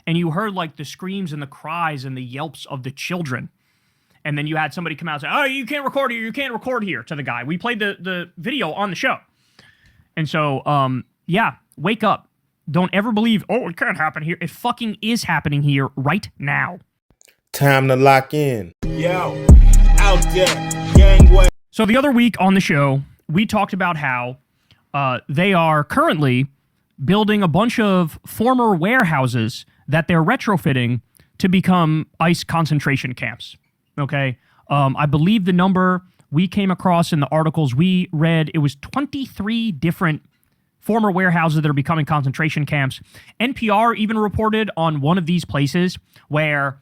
and you heard like the screams and the cries and the yelps of the children. And then you had somebody come out and say, oh, you can't record here, you can't record here, to the guy. We played the video on the show. And so, yeah, wake up. Don't ever believe, oh, it can't happen here. It fucking is happening here right now. Time to lock in. Yo, out there, gangway. So the other week on the show, we talked about how they are currently building a bunch of former warehouses that they're retrofitting to become ICE concentration camps. Okay? I believe the number we came across in the articles we read, it was 23 different former warehouses that are becoming concentration camps. NPR even reported on one of these places where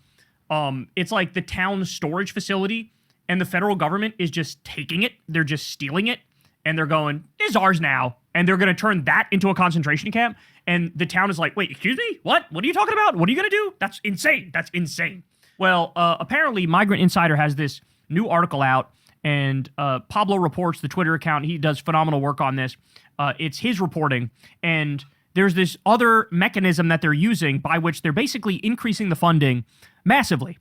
it's like the town's storage facility and the federal government is just taking it. They're just stealing it. And they're going, this is ours now. And they're going to turn that into a concentration camp. And the town is like, wait, excuse me? What? What are you talking about? What are you going to do? That's insane. That's insane. Well, apparently Migrant Insider has this new article out. And Pablo Reports, the Twitter account, he does phenomenal work on this. It's his reporting. And there's this other mechanism that they're using by which they're basically increasing the funding massively.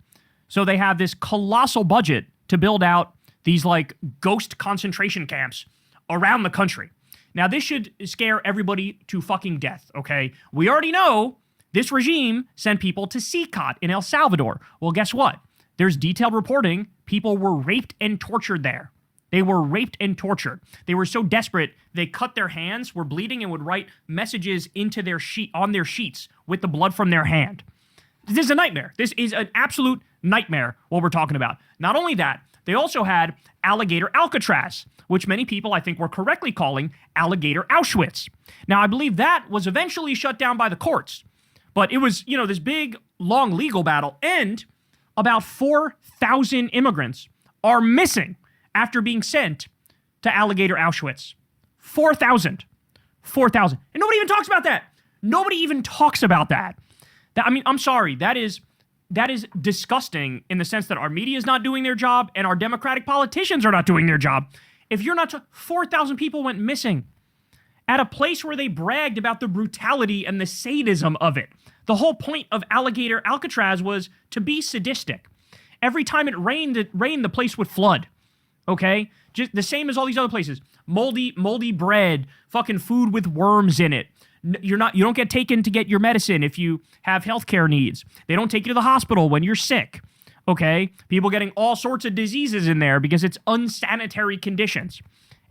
So they have this colossal budget to build out these like ghost concentration camps around the country. Now, this should scare everybody to fucking death, okay? We already know this regime sent people to CCOT in El Salvador. Well, guess what? There's detailed reporting. People were raped and tortured there. They were raped and tortured. They were so desperate, they cut their hands, were bleeding, and would write messages into their on their sheets with the blood from their hand. This is a nightmare. This is an absolute nightmare, what we're talking about. Not only that, they also had Alligator Alcatraz, which many people, I think, were correctly calling Alligator Auschwitz. Now, I believe that was eventually shut down by the courts. But it was, this big, long legal battle. And about 4,000 immigrants are missing after being sent to Alligator Auschwitz. 4,000. 4,000. And nobody even talks about that. Nobody even talks about that. I'm sorry. That is disgusting in the sense that our media is not doing their job and our Democratic politicians are not doing their job. If you're not, 4,000 people went missing at a place where they bragged about the brutality and the sadism of it. The whole point of Alligator Alcatraz was to be sadistic. Every time it rained, the place would flood. Okay? Just the same as all these other places. Moldy bread, fucking food with worms in it. You don't get taken to get your medicine if you have healthcare needs. They don't take you to the hospital when you're sick. Okay? People getting all sorts of diseases in there because it's unsanitary conditions.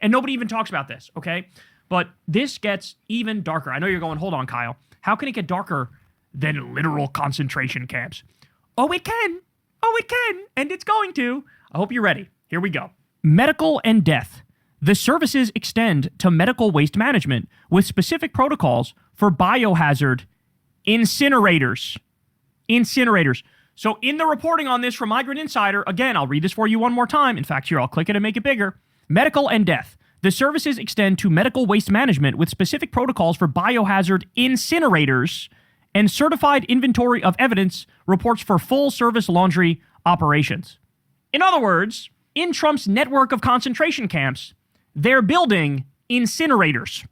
And nobody even talks about this, okay? But this gets even darker. I know you're going, hold on, Kyle. How can it get darker than literal concentration camps? Oh, it can. Oh, it can. And it's going to. I hope you're ready. Here we go. Medical and death. The services extend to medical waste management with specific protocols for biohazard incinerators. Incinerators. So in the reporting on this from Migrant Insider, again, I'll read this for you one more time. In fact, here, I'll click it and make it bigger. Medical and death. The services extend to medical waste management with specific protocols for biohazard incinerators and certified inventory of evidence reports for full-service laundry operations. In other words, in Trump's network of concentration camps, they're building incinerators.